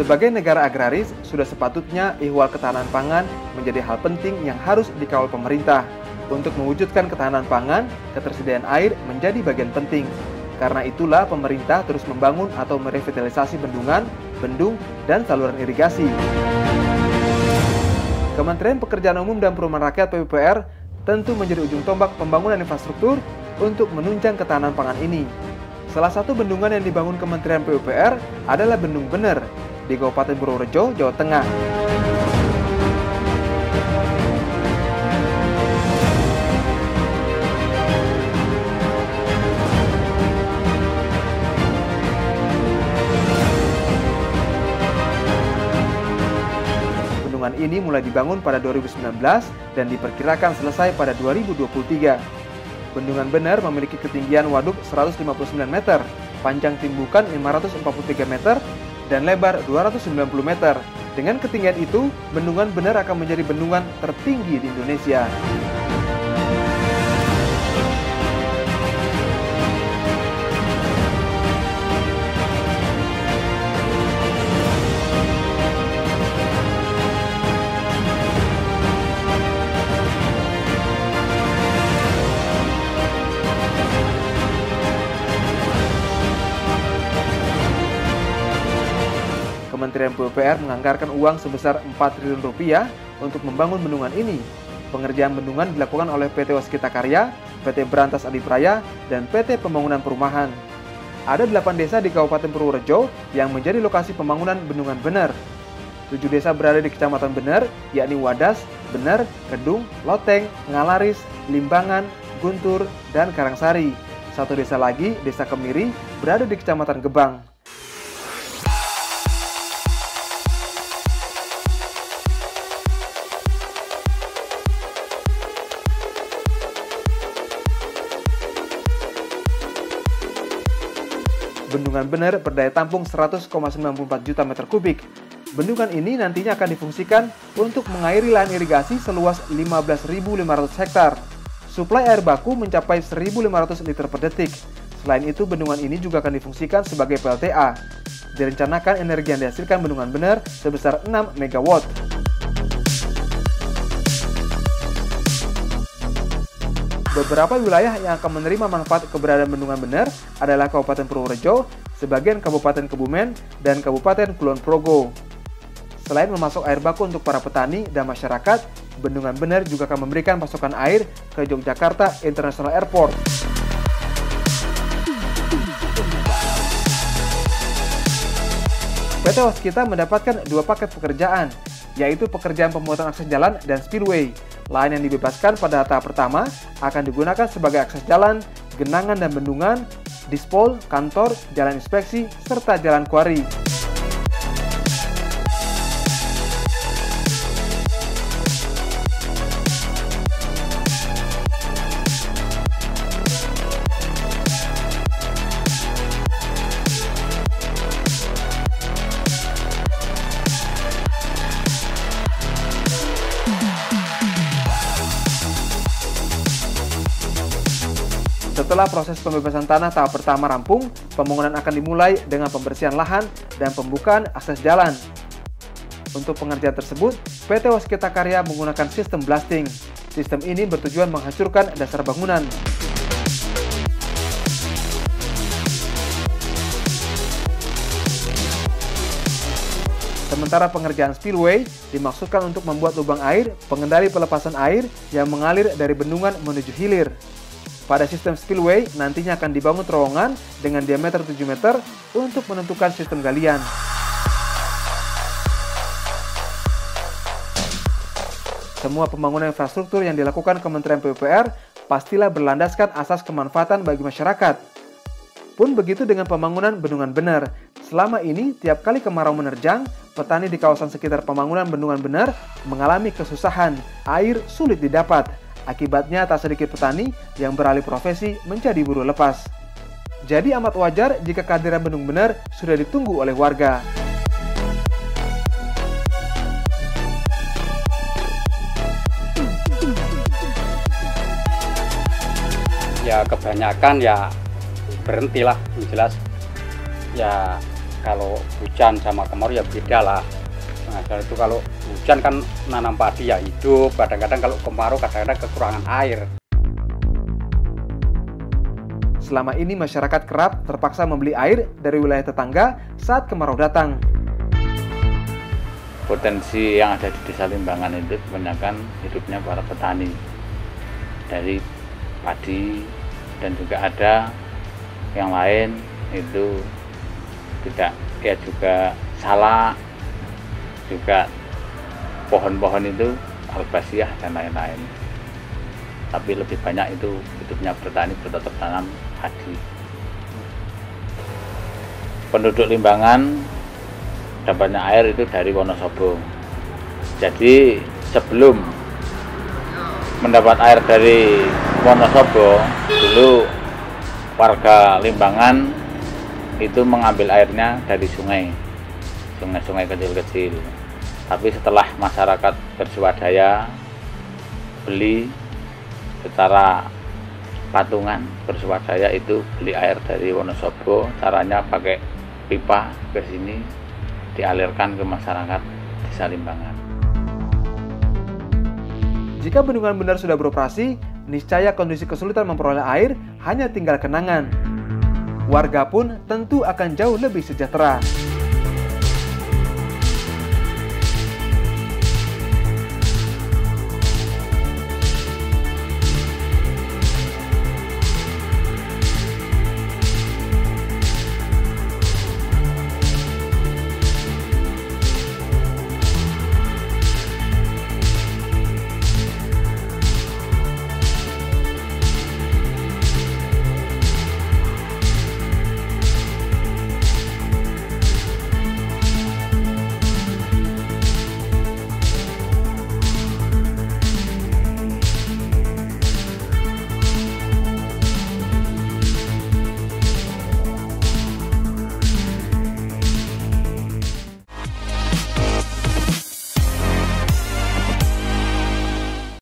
Sebagai negara agraris, sudah sepatutnya ihwal ketahanan pangan menjadi hal penting yang harus dikawal pemerintah. Untuk mewujudkan ketahanan pangan, ketersediaan air menjadi bagian penting. Karena itulah pemerintah terus membangun atau merevitalisasi bendungan, bendung, dan saluran irigasi. Kementerian Pekerjaan Umum dan Perumahan Rakyat (PUPR) tentu menjadi ujung tombak pembangunan infrastruktur untuk menunjang ketahanan pangan ini. Salah satu bendungan yang dibangun Kementerian PUPR adalah Bendung Bener di Kabupaten Purworejo, Jawa Tengah. Bendungan ini mulai dibangun pada 2019 dan diperkirakan selesai pada 2023. Bendungan Bener memiliki ketinggian waduk 159 meter, panjang timbukan 543 meter, dan lebar 290 meter. Dengan ketinggian itu, Bendungan Bener akan menjadi bendungan tertinggi di Indonesia. Kementerian PUPR menganggarkan uang sebesar 4 triliun rupiah untuk membangun bendungan ini. Pengerjaan bendungan dilakukan oleh PT Waskita Karya, PT Berantas Adipraya, dan PT Pembangunan Perumahan. Ada 8 desa di Kabupaten Purworejo yang menjadi lokasi pembangunan Bendungan Bener. 7 desa berada di Kecamatan Bener, yakni Wadas, Bener, Kedung, Loteng, Ngalaris, Limbangan, Guntur, dan Karangsari. Satu desa lagi, Desa Kemiri, berada di Kecamatan Gebang. Bendungan Bener berdaya tampung 100,94 juta meter kubik. Bendungan ini nantinya akan difungsikan untuk mengairi lahan irigasi seluas 15.500 hektar. Suplai air baku mencapai 1.500 liter per detik. Selain itu, bendungan ini juga akan difungsikan sebagai PLTA. Direncanakan energi yang dihasilkan Bendungan Bener sebesar 6 MW. Beberapa wilayah yang akan menerima manfaat keberadaan Bendungan Bener adalah Kabupaten Purworejo, sebagian Kabupaten Kebumen, dan Kabupaten Kulon Progo. Selain memasok air baku untuk para petani dan masyarakat, Bendungan Bener juga akan memberikan pasokan air ke Yogyakarta International Airport. PT Waskita mendapatkan 2 paket pekerjaan, yaitu pekerjaan pembuatan akses jalan dan spillway. Lahan yang dibebaskan pada tahap pertama akan digunakan sebagai akses jalan, genangan dan bendungan, dispol, kantor, jalan inspeksi, serta jalan kuari. Setelah proses pembebasan tanah tahap pertama rampung, pembangunan akan dimulai dengan pembersihan lahan dan pembukaan akses jalan. Untuk pengerjaan tersebut, PT Waskita Karya menggunakan sistem blasting. Sistem ini bertujuan menghancurkan dasar bangunan. Sementara pengerjaan spillway dimaksudkan untuk membuat lubang air, pengendali pelepasan air yang mengalir dari bendungan menuju hilir. Pada sistem spillway, nantinya akan dibangun terowongan dengan diameter 7 meter untuk menentukan sistem galian. Semua pembangunan infrastruktur yang dilakukan Kementerian PUPR pastilah berlandaskan asas kemanfaatan bagi masyarakat. Pun begitu dengan pembangunan Bendungan Bener. Selama ini, tiap kali kemarau menerjang, petani di kawasan sekitar pembangunan Bendungan Bener mengalami kesusahan, air sulit didapat. Akibatnya tak sedikit petani yang beralih profesi menjadi buruh lepas. Jadi amat wajar jika kehadiran Bendung Bener sudah ditunggu oleh warga. Ya kebanyakan ya berhentilah, jelas. Ya Kalau hujan sama kemarau ya beda lah. Nah, itu kalau hujan kan nanam padi ya hidup, kadang-kadang kalau kemarau kadang-kadang kekurangan air. Selama ini masyarakat kerap terpaksa membeli air dari wilayah tetangga saat kemarau datang. Potensi yang ada di Desa Limbangan itu kebanyakan hidupnya para petani dari padi, dan juga ada yang lain itu tidak, ya juga salak, juga pohon-pohon itu albasiah dan lain-lain. Tapi lebih banyak itu hidupnya bertani, bercocok tanam padi. Penduduk Limbangan dapatnya air itu dari Wonosobo. Jadi sebelum mendapat air dari Wonosobo, dulu warga Limbangan itu mengambil airnya dari sungai-sungai kecil-kecil. Tapi setelah masyarakat berswadaya beli secara patungan, berswadaya itu beli air dari Wonosobo, caranya pakai pipa ke sini, dialirkan ke masyarakat Desa Limbangan. Jika bendungan benar sudah beroperasi, niscaya kondisi kesulitan memperoleh air hanya tinggal kenangan. Warga pun tentu akan jauh lebih sejahtera.